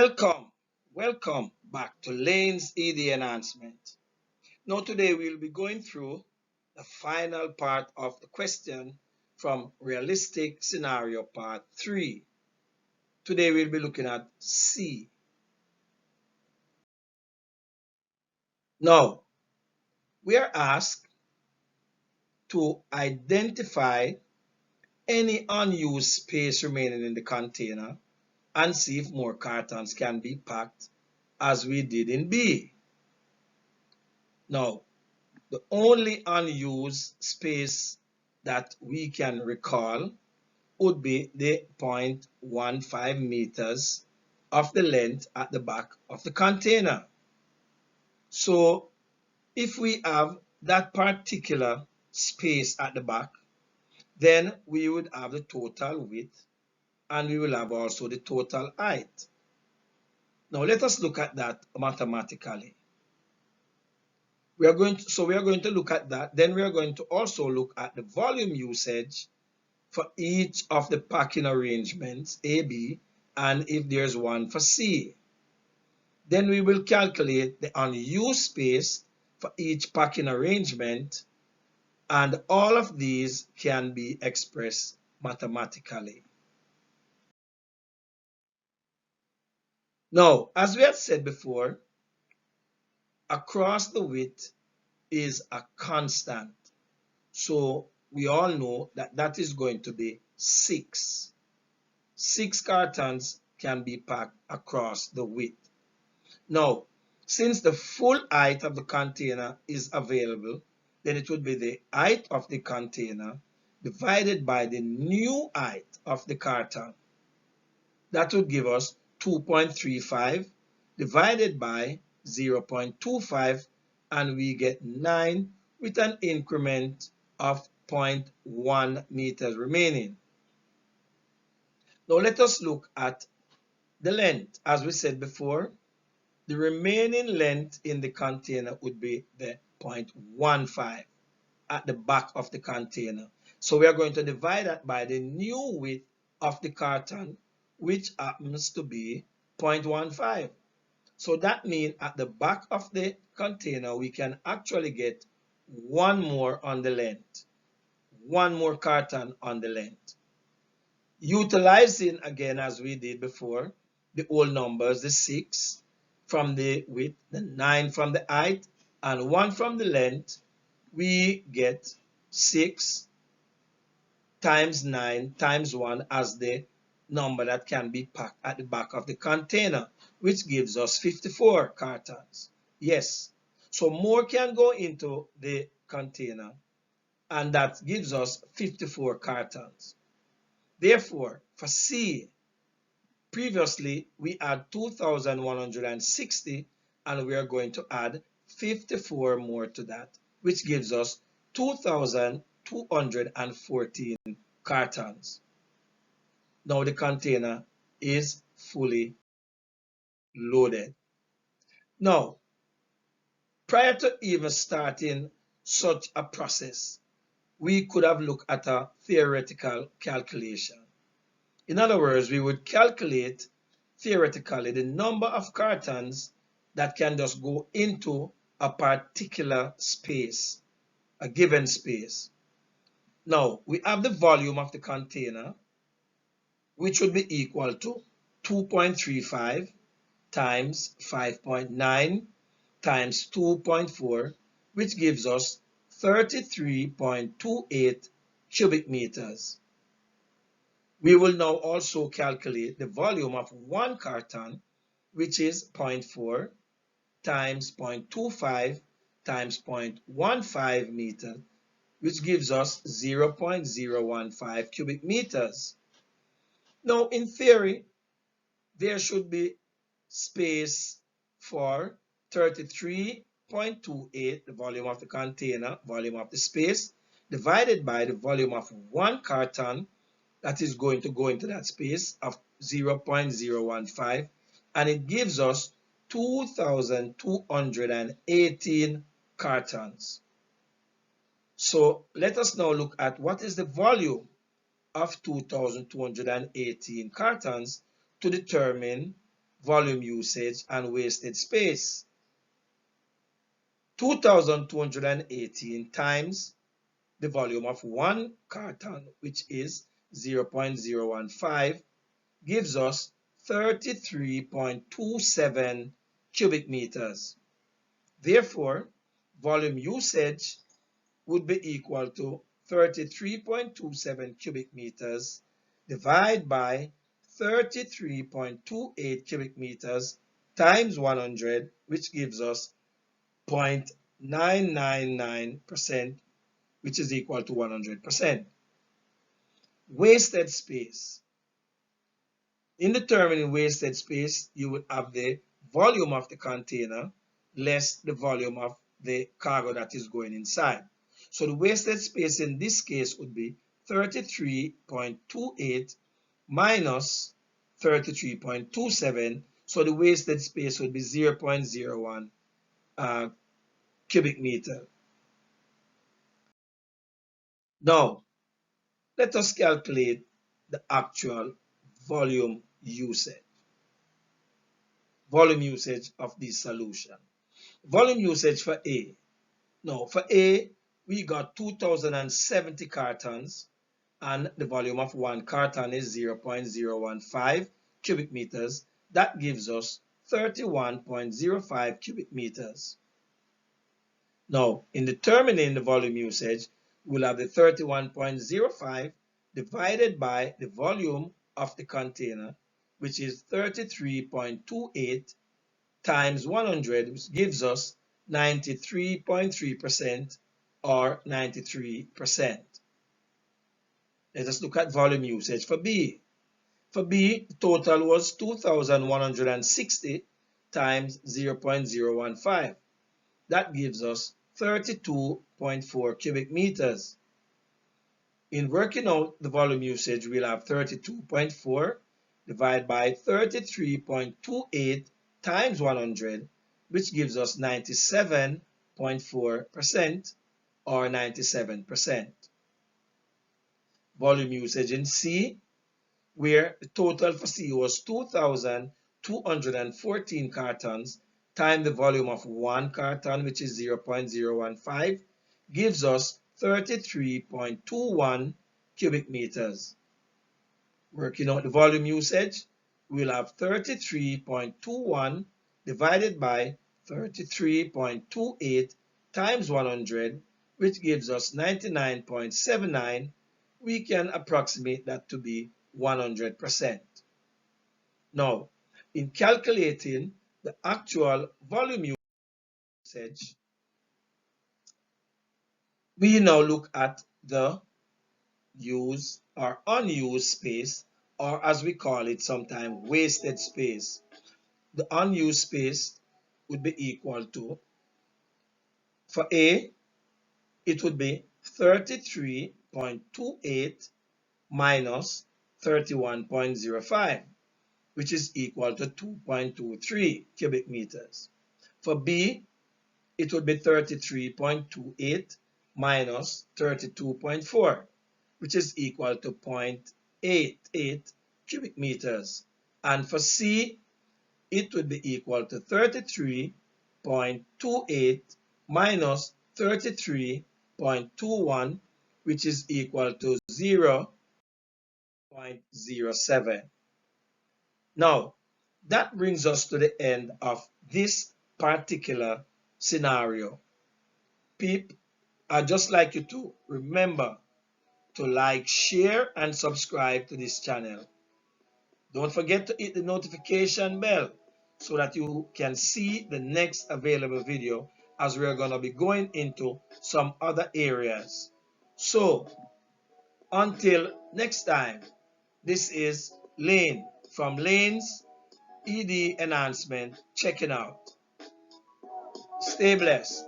Welcome back to Lane's ED Enhancement. Now today we'll be going through the final part of the question from Realistic Scenario Part 3. Today we'll be looking at C. Now, we are asked to identify any unused space remaining in the container and see if more cartons can be packed as we did in B. Now, the only unused space that we can recall would be the 0.15 meters of the length at the back of the container. So if we have that particular space at the back, then we would have the total width and we will have also the total height. Now let us look at that mathematically. We are going to look at that. Then we are going to also look at the volume usage for each of the packing arrangements A, B, and if there's one for C. Then we will calculate the unused space for each packing arrangement, and all of these can be expressed mathematically. Now, as we had said before, across the width is a constant. So we all know that that is going to be 6. 6 cartons can be packed across the width. Now, since the full height of the container is available, then it would be the height of the container divided by the new height of the carton. That would give us 2.35 divided by 0.25, and we get 9 with an increment of 0.1 meters remaining. Now let us look at the length. As we said before, the remaining length in the container would be the 0.15 at the back of the container. So we are going to divide that by the new width of the carton, which happens to be 0.15. So that means at the back of the container, we can actually get one more on the length, one more carton on the length. Utilizing again, as we did before, the old numbers, the 6 from the width, the 9 from the height, and 1 from the length, we get 6 times 9 times 1 as the number that can be packed at the back of the container, which gives us 54 cartons. Yes, so more can go into the container, and that gives us 54 cartons. Therefore, for C, previously we had 2,160, and we are going to add 54 more to that, which gives us 2,214 cartons. Now the container is fully loaded. Now, prior to even starting such a process, we could have looked at a theoretical calculation. In other words, we would calculate theoretically the number of cartons that can just go into a particular space, a given space. Now, we have the volume of the container, which would be equal to 2.35 times 5.9 times 2.4, which gives us 33.28 cubic meters. We will now also calculate the volume of one carton, which is 0.4 times 0.25 times 0.15 meters, which gives us 0.015 cubic meters. Now, in theory, there should be space for 33.28, the volume of the container, volume of the space, divided by the volume of one carton that is going to go into that space of 0.015, and it gives us 2,218 cartons. So let us now look at what is the volume of 2,218 cartons to determine volume usage and wasted space. 2,218 times the volume of one carton, which is 0.015, gives us 33.27 cubic meters. Therefore, volume usage would be equal to 33.27 cubic meters divided by 33.28 cubic meters times 100, which gives us 0.999%, which is equal to 100%. Wasted space. In determining wasted space, you would have the volume of the container less the volume of the cargo that is going inside. So the wasted space in this case would be 33.28 minus 33.27. So the wasted space would be 0.01 cubic meter. Now, let us calculate the actual volume usage of this solution. Volume usage for A. Now, for A, we got 2,070 cartons, and the volume of one carton is 0.015 cubic meters. That gives us 31.05 cubic meters. Now, in determining the volume usage, we'll have the 31.05 divided by the volume of the container, which is 33.28 times 100, which gives us 93.3% or 93%. Let us look at volume usage for B. For B, the total was 2,160 times 0.015. That gives us 32.4 cubic meters. In working out the volume usage, we'll have 32.4 divided by 33.28 times 100, which gives us 97.4% or 97%. Volume usage in C, where the total for C was 2,214 cartons times the volume of one carton, which is 0.015, gives us 33.21 cubic meters. Working out the volume usage, we'll have 33.21 divided by 33.28 times 100, which gives us 99.79. We can approximate that to be 100%. Now, in calculating the actual volume usage, we now look at the used or unused space, or as we call it sometimes, wasted space. The unused space would be equal to, for A, it would be 33.28 minus 31.05, which is equal to 2.23 cubic meters. For B, it would be 33.28 minus 32.4, which is equal to 0.88 cubic meters. And for C, it would be equal to 33.28 minus 33.21, which is equal to 0.07. Now, that brings us to the end of this particular scenario. I'd just like you to remember to like, share, and subscribe to this channel. Don't forget to hit the notification bell so that you can see the next available video, as we are going to be going into some other areas. So, until next time, this is Lane from Lane's ED Enhancement checking out. Stay blessed.